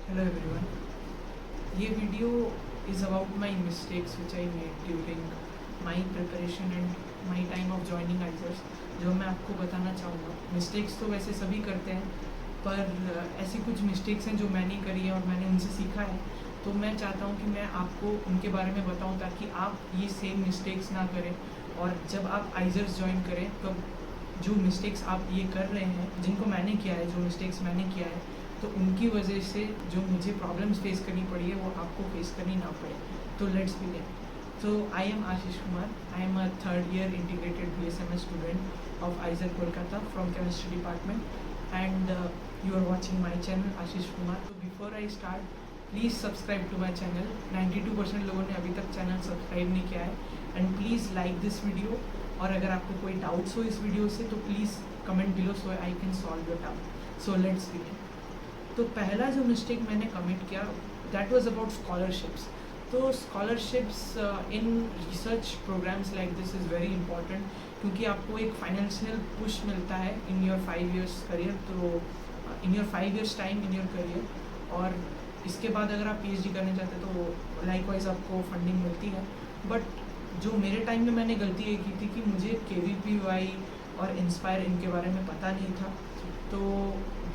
Hello everyone. ये video is about my mistakes which I made during my preparation and my time of joining ISERS, जो मैं आपको बताना चाहूँगा। Mistakes तो वैसे सभी करते हैं, पर ऐसी कुछ मिस्टेक्स हैं जो मैंने करी है और मैंने उनसे सीखा है। तो मैं चाहता हूँ कि मैं आपको उनके बारे में बताऊँ ताकि आप ये सेम मिस्टेक्स ना करें, और जब आप ISERS ज्वाइन करें तो जो मिस्टेक्स आप ये कर रहे हैं, जिनको मैंने किया है, जो मिस्टेक्स मैंने किया है, तो उनकी वजह से जो मुझे प्रॉब्लम्स फेस करनी पड़ी है वो आपको फेस करनी ना पड़े। तो let's begin. So I am Ashish Kumar. I am a third year integrated BSMS student of ISER Kolkata from chemistry department, and you are watching my channel Ashish Kumar. So before I start, please subscribe to my channel. 92% लोगों ने अभी तक channel subscribe नहीं किया है, and please like this video. और अगर आपको कोई डाउट्स हो इस वीडियो से तो please comment below so I can solve your doubt. So let's begin. तो पहला जो मिस्टेक मैंने कमिट किया दैट वाज अबाउट स्कॉलरशिप्स। तो scholarships in research programs like this is very important, क्योंकि आपको एक फाइनेंशियल पुश मिलता है इन योर 5 years करियर, तो in your 5 years time in your career. और इसके बाद अगर आप PhD करने चाहते तो लाइकवाइज आपको फंडिंग मिलती है। बट जो मेरे टाइम में मैंने गलती ये की थी कि मुझे KVPY और इंस्पायर इनके बारे में पता नहीं था। तो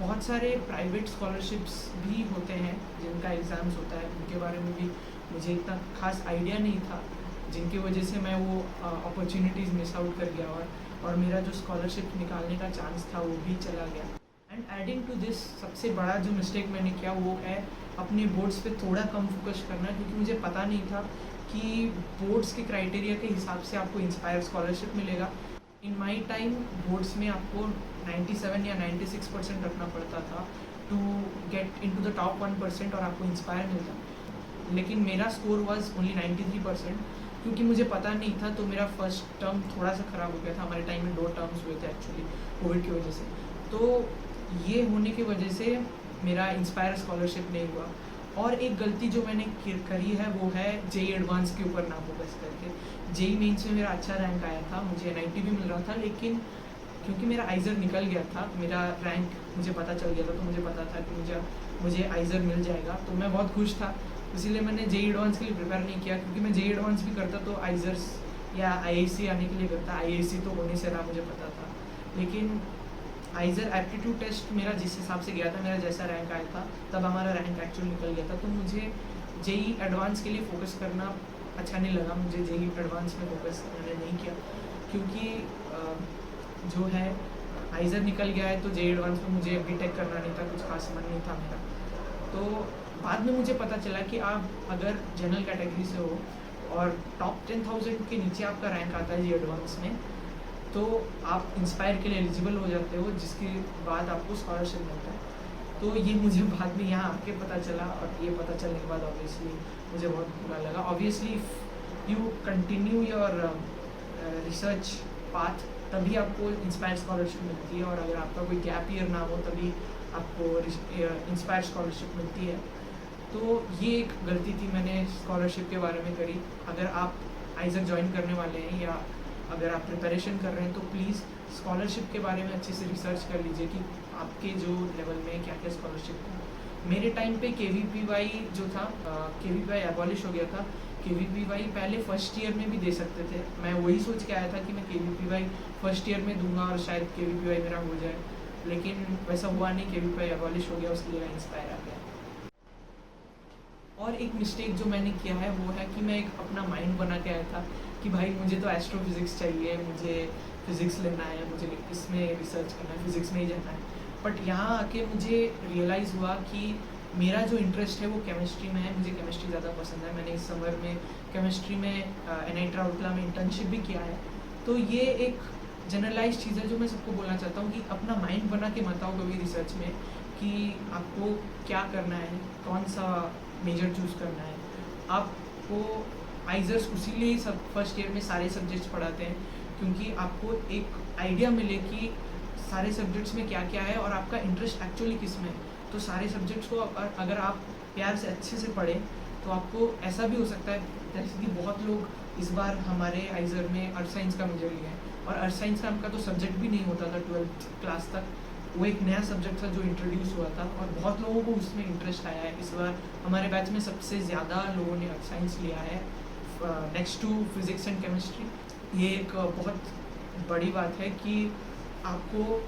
बहुत सारे प्राइवेट स्कॉलरशिप्स भी होते हैं जिनका एग्ज़ाम्स होता है, उनके बारे में भी मुझे इतना खास आइडिया नहीं था, जिनकी वजह से मैं वो अपॉर्चुनिटीज़ मिस आउट कर गया और मेरा जो स्कॉलरशिप निकालने का चांस था वो भी चला गया। एंड एडिंग टू दिस, सबसे बड़ा जो मिस्टेक मैंने किया वो है अपने बोर्ड्स पे थोड़ा कम फोकस करना, क्योंकि मुझे पता नहीं था कि बोर्ड्स के क्राइटेरिया के हिसाब से आपको इंस्पायर स्कॉलरशिप मिलेगा। इन माई टाइम बोर्ड्स में आपको 97 या 96% रखना पड़ता था to get into the top 1% और आपको इंस्पायर मिलता। लेकिन मेरा स्कोर वाज ओनली 93%। क्योंकि मुझे पता नहीं था तो मेरा फर्स्ट टर्म थोड़ा सा ख़राब हो गया था। हमारे टाइम में 2 टर्म्स हुए थे एक्चुअली कोविड की वजह से। तो ये होने की वजह से मेरा इंस्पायर स्कॉलरशिप नहीं हुआ। और एक गलती जो मैंने करी है वो है JEE एडवांस के ऊपर ना फोकस करके। JEE मेंस में मेरा अच्छा रैंक आया था, मुझे NIT भी मिल रहा था, लेकिन क्योंकि मेरा ISER निकल गया था, मेरा रैंक मुझे पता चल गया था, तो मुझे पता था कि मुझे ISER मिल जाएगा, तो मैं बहुत खुश था। इसीलिए मैंने JEE एडवांस के लिए प्रिपेयर नहीं किया, क्योंकि मैं JEE एडवांस भी करता तो ISERS या IISc आने के लिए करता। IISc तो होने से रहा, मुझे पता था। लेकिन ISER एप्टीट्यूड टेस्ट मेरा जिस हिसाब से गया था, मेरा जैसा रैंक आया था तब हमारा रैंक एक्चुअली निकल गया था, तो मुझे JEE एडवांस के लिए फ़ोकस करना अच्छा नहीं लगा। मुझे JEE एडवांस में फोकस मैंने नहीं किया, क्योंकि जो है ISER निकल गया है तो JEE एडवांस में मुझे BTech करना नहीं था, कुछ खास मन नहीं था मेरा। तो बाद में मुझे पता चला कि आप अगर जनरल कैटेगरी से हो और टॉप 10,000 के नीचे आपका रैंक आता है JEE एडवांस में, तो आप इंस्पायर के लिए एलिजिबल हो जाते हो, जिसके बाद आपको स्कॉलरशिप मिलता है। तो ये मुझे बाद में यहाँ आके पता चला, और ये पता चलने के बाद ऑब्वियसली मुझे बहुत बुरा लगा। Obviously you continue your research path तभी आपको इंस्पायर स्कॉलरशिप मिलती है, और अगर आपका कोई गैप ईयर ना हो तभी आपको इंस्पायर स्कॉलरशिप मिलती है। तो ये एक गलती थी मैंने स्कॉलरशिप के बारे में करी। अगर आप ISER ज्वाइन करने वाले हैं या अगर आप प्रिपरेशन कर रहे हैं तो प्लीज़ स्कॉलरशिप के बारे में अच्छे से रिसर्च कर लीजिए कि आपके जो लेवल में क्या क्या स्कॉलरशिप है। मेरे टाइम पे KVPY जो था, KVPY एबॉलिश हो गया था। KVPY पहले फर्स्ट ईयर में भी दे सकते थे। मैं वही सोच के आया था कि मैं KVPY फर्स्ट ईयर में दूंगा और शायद KVPY मेरा हो जाए, लेकिन वैसा हुआ नहीं। KVPY एबॉलिश हो गया, उसके लिए इंस्पायर आ गया। और एक मिस्टेक जो मैंने किया है वो है कि मैं एक अपना माइंड बना के आया था कि भाई मुझे तो एस्ट्रोफिज़िक्स चाहिए, मुझे फ़िज़िक्स लेना है, मुझे इसमें रिसर्च करना है, फ़िज़िक्स में ही जाना है। बट यहाँ आके मुझे रियलाइज़ हुआ कि मेरा जो इंटरेस्ट है वो केमिस्ट्री में है, मुझे केमिस्ट्री ज़्यादा पसंद है। मैंने इस समर में केमिस्ट्री में NIT राउरकेला में इंटर्नशिप भी किया है। तो ये एक जनरलाइज चीज़ है जो मैं सबको बोलना चाहता हूँ कि अपना माइंड बना के मत आओ कभी रिसर्च में कि आपको क्या करना है, कौन सा मेजर चूज़ करना है। आपको ISERS उसीलिए सब फर्स्ट ईयर में सारे सब्जेक्ट्स पढ़ाते हैं, क्योंकि आपको एक आइडिया मिले कि सारे सब्जेक्ट्स में क्या क्या है और आपका इंटरेस्ट एक्चुअली किस में है। तो सारे सब्जेक्ट्स को अगर आप प्यार से अच्छे से पढ़ें तो आपको ऐसा भी हो सकता है, जैसे कि बहुत लोग इस बार हमारे ISER में अर्थ साइंस का मेजर लिया है, और अर्थ साइंस का आपका तो सब्जेक्ट भी नहीं होता था 12th क्लास तक। वो एक नया सब्जेक्ट था जो इंट्रोड्यूस हुआ था और बहुत लोगों को उसमें इंटरेस्ट आया है। इस बार हमारे बैच में सबसे ज़्यादा लोगों ने साइंस लिया है next to physics and chemistry. ये एक बहुत बड़ी बात है कि आपको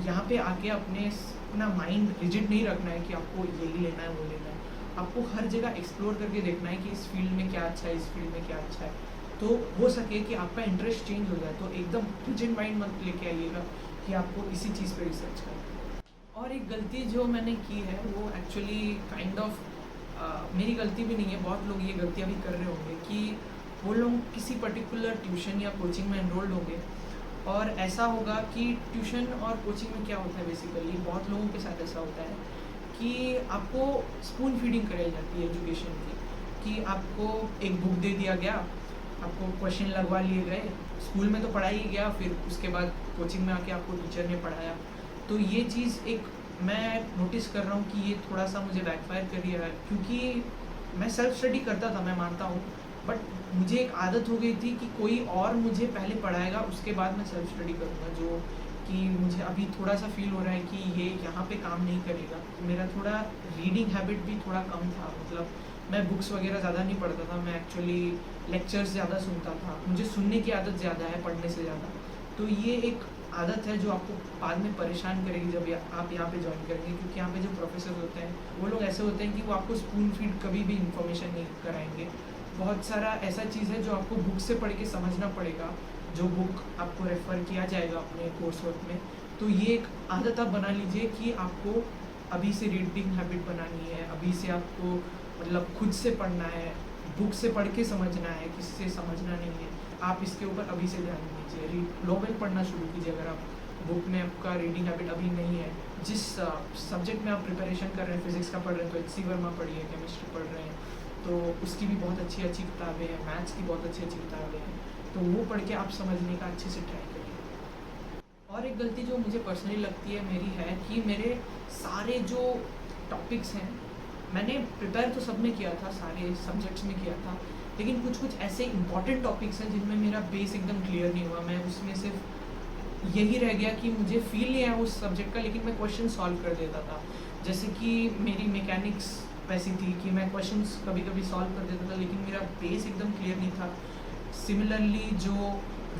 यहाँ पे आके अपना माइंड रिजिड नहीं रखना है कि आपको यही लेना है वो लेना है। आपको हर जगह एक्सप्लोर करके देखना है कि इस फील्ड में क्या अच्छा है, इस फील्ड में क्या अच्छा है, तो हो सके कि आपका इंटरेस्ट चेंज हो जाए। तो एकदम रिजिड माइंड मत लेके आइएगा कि आपको इसी चीज़ पे रिसर्च करना है। और एक गलती जो मैंने की है वो एक्चुअली काइंड ऑफ मेरी गलती भी नहीं है, बहुत लोग ये गलतियाँ भी कर रहे होंगे कि वो लोग किसी पर्टिकुलर ट्यूशन या कोचिंग में एनरोल्ड होंगे और ऐसा होगा कि ट्यूशन और कोचिंग में क्या होता है, बेसिकली बहुत लोगों के साथ ऐसा होता है कि आपको स्पून फीडिंग कराई जाती है एजुकेशन की, कि आपको एक बुक दे दिया गया, आपको क्वेश्चन लगवा लिए गए, स्कूल में तो पढ़ाई ही गया, फिर उसके बाद कोचिंग में आके आपको टीचर ने पढ़ाया। तो ये चीज़ एक मैं नोटिस कर रहा हूँ कि ये थोड़ा सा मुझे बैकफायर कर रही है, क्योंकि मैं सेल्फ स्टडी करता था, मैं मानता हूँ, बट मुझे एक आदत हो गई थी कि कोई और मुझे पहले पढ़ाएगा उसके बाद मैं सेल्फ स्टडी करूँगा, जो कि मुझे अभी थोड़ा सा फील हो रहा है कि ये यहाँ पे काम नहीं करेगा। मेरा थोड़ा रीडिंग हैबिट भी थोड़ा कम था, मतलब मैं बुक्स वगैरह ज़्यादा नहीं पढ़ता था, मैं एक्चुअली लेक्चर्स ज़्यादा सुनता था, मुझे सुनने की आदत ज़्यादा है पढ़ने से ज़्यादा। तो ये एक आदत है जो आपको बाद में परेशान करेगी जब आप यहाँ पे ज्वाइन करेंगे, क्योंकि यहाँ पे जो प्रोफेसर होते हैं वो लोग ऐसे होते हैं कि वो आपको स्पून फीड कभी भी इंफॉर्मेशन नहीं कराएंगे। बहुत सारा ऐसा चीज़ है जो आपको बुक से पढ़ के समझना पड़ेगा, जो बुक आपको रेफ़र किया जाएगा अपने कोर्स वर्क में। तो ये एक आदत आप बना लीजिए कि आपको अभी से रीडिंग हैबिट बनानी है, अभी से आपको मतलब खुद से पढ़ना है, बुक से पढ़ के समझना है, किसी से समझना नहीं है। आप इसके ऊपर अभी से ध्यान दीजिए, नॉवेल पढ़ना शुरू कीजिए अगर आप बुक में आपका रीडिंग हैबिट अभी नहीं है। जिस सब्जेक्ट में आप प्रिपरेशन कर रहे हैं, फिजिक्स का पढ़ रहे हैं तो एच.सी. वर्मा पढ़िए, केमिस्ट्री पढ़ रहे हैं तो उसकी भी बहुत अच्छी अच्छी किताबें हैं, मैथ्स की बहुत अच्छी अच्छी किताबें हैं, तो वो पढ़ के आप समझने का अच्छे से ट्राई करिए। और एक गलती जो मुझे पर्सनली लगती है मेरी है कि मेरे सारे जो टॉपिक्स हैं मैंने प्रिपेयर तो सब में किया था, सारे सब्जेक्ट्स में किया था, लेकिन कुछ कुछ ऐसे इंपॉर्टेंट टॉपिक्स हैं जिनमें मेरा बेस एकदम क्लियर नहीं हुआ। मैं उसमें सिर्फ यही रह गया कि मुझे फील नहीं आया उस सब्जेक्ट का, लेकिन मैं क्वेश्चन सॉल्व कर देता था। जैसे कि मेरी मैकेनिक्स वैसी थी कि मैं क्वेश्चंस कभी कभी सॉल्व कर देता था, लेकिन मेरा बेस एकदम क्लियर नहीं था। सिमिलरली जो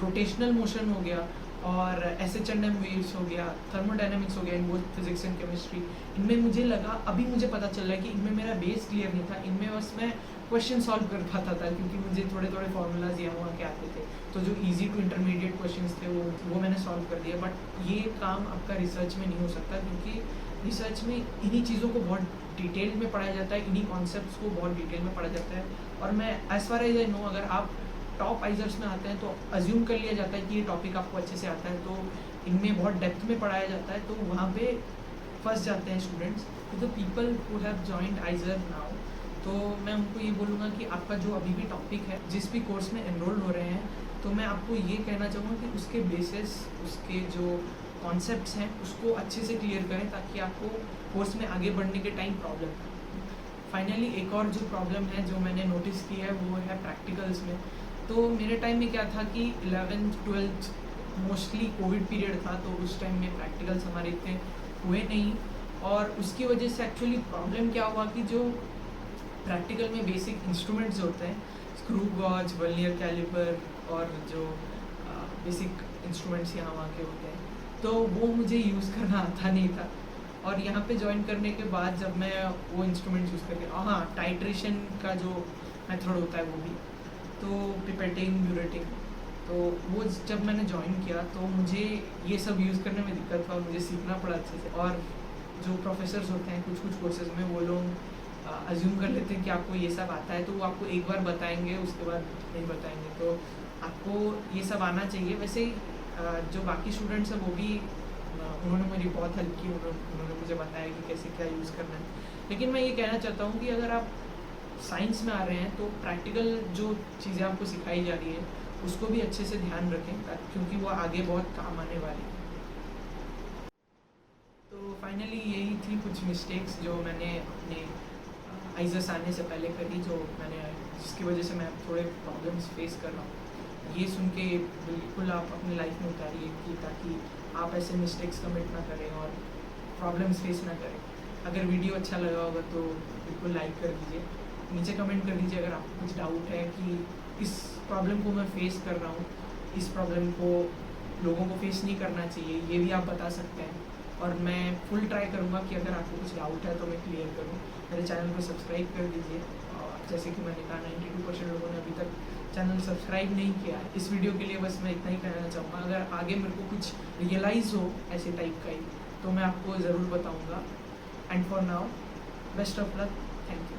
रोटेशनल मोशन हो गया और एसएच&एम वेव्स हो गया, थर्मोडायनामिक्स हो गया, in both physics and chemistry, इनमें मुझे लगा, अभी मुझे पता चल रहा है कि इनमें मेरा बेस क्लियर नहीं था, इनमें बस मैं क्वेश्चन सॉल्व कर पाता था क्योंकि मुझे थोड़े थोड़े फार्मूलाज यहाँ वहाँ के आते थे। तो जो इजी टू इंटरमीडिएट क्वेश्चंस थे वो मैंने सॉल्व कर दिया। बट ये काम आपका रिसर्च में नहीं हो सकता, क्योंकि रिसर्च में इन्हीं चीज़ों को बहुत डिटेल में पढ़ाया जाता है, इन्हीं कॉन्सेप्ट्स को बहुत डिटेल में पढ़ा जाता है। और मैं as far as I know, अगर आप टॉप आइजर्स में आते हैं तो अज्यूम कर लिया जाता है कि ये टॉपिक आपको अच्छे से आता है, तो इनमें बहुत डेप्थ में पढ़ाया जाता है, तो वहाँ पे फंस जाते हैं स्टूडेंट्स। तो the people who have joined आइजर now, तो मैं उनको ये बोलूँगा कि आपका जो अभी भी टॉपिक है, जिस भी कोर्स में एनरोल हो रहे हैं, तो मैं आपको ये कहना चाहूँगा कि उसके बेसिस, उसके जो कॉन्सेप्ट्स हैं उसको अच्छे से क्लियर करें, ताकि आपको कोर्स में आगे बढ़ने के टाइम प्रॉब्लम ना। फाइनली एक और जो प्रॉब्लम है जो मैंने नोटिस की है वो है प्रैक्टिकल्स में। तो मेरे टाइम में क्या था कि 11th 12th mostly Covid period था, तो उस टाइम में प्रैक्टिकल्स हमारे इतने हुए नहीं, और उसकी वजह से एक्चुअली प्रॉब्लम क्या हुआ कि जो प्रैक्टिकल में बेसिक इंस्ट्रूमेंट्स होते हैं, स्क्रू गॉज, वर्नियर कैलिपर और जो बेसिक इंस्ट्रूमेंट्स यहाँ वहाँ के होते हैं, तो वो मुझे यूज़ करना आता नहीं था। और यहाँ पे ज्वाइन करने के बाद जब मैं वो इंस्ट्रूमेंट्स यूज़ करके, हाँ, टाइट्रेशन का जो मेथड होता है वो भी, तो पिपेटिंग, ब्यूरेटिंग, तो वो जब मैंने ज्वाइन किया तो मुझे ये सब यूज़ करने में दिक्कत था और मुझे सीखना पड़ा अच्छे से। और जो प्रोफेसर्स होते हैं कुछ कुछ कोर्सेज में, वो लोग अज्यूम कर लेते हैं कि आपको ये सब आता है, तो वो आपको एक बार बताएंगे, उसके बाद नहीं बताएंगे। तो आपको ये सब आना चाहिए। वैसे जो बाकी स्टूडेंट्स हैं वो भी उन्होंने मेरी बहुत हेल्प की, उन्होंने मुझे बताया कि कैसे क्या यूज़ करना है। लेकिन मैं ये कहना चाहता हूँ कि अगर आप साइंस में आ रहे हैं तो प्रैक्टिकल जो चीज़ें आपको सिखाई जा रही है उसको भी अच्छे से ध्यान रखें, क्योंकि वो आगे बहुत काम आने वाली है। तो फाइनली यही थी कुछ मिस्टेक्स जो मैंने अपने आइजर्स आने से पहले करी, जिसकी वजह से मैं थोड़े प्रॉब्लम्स फेस कर रहा हूँ। ये सुन के बिल्कुल आप अपनी लाइफ में उतारिए कि ताकि आप ऐसे मिस्टेक्स कमिट ना करें और प्रॉब्लम्स फेस ना करें। अगर वीडियो अच्छा लगा होगा तो बिल्कुल लाइक कर दीजिए, नीचे कमेंट कर दीजिए अगर आपको कुछ डाउट है कि इस प्रॉब्लम को मैं फेस कर रहा हूँ, इस प्रॉब्लम को लोगों को फेस नहीं करना चाहिए, ये भी आप बता सकते हैं। और मैं फुल ट्राई करूँगा कि अगर आपको कुछ डाउट है तो मैं क्लियर करूँ। मेरे चैनल को सब्सक्राइब कर दीजिए, और जैसे कि मैंने कहा 92% लोगों ने अभी तक चैनल सब्सक्राइब नहीं किया है। इस वीडियो के लिए बस मैं इतना ही कहना चाहूँगा। अगर आगे मेरे को कुछ रियलाइज़ हो ऐसे टाइप का ही तो मैं आपको ज़रूर बताऊँगा। And for now best of luck, thank you.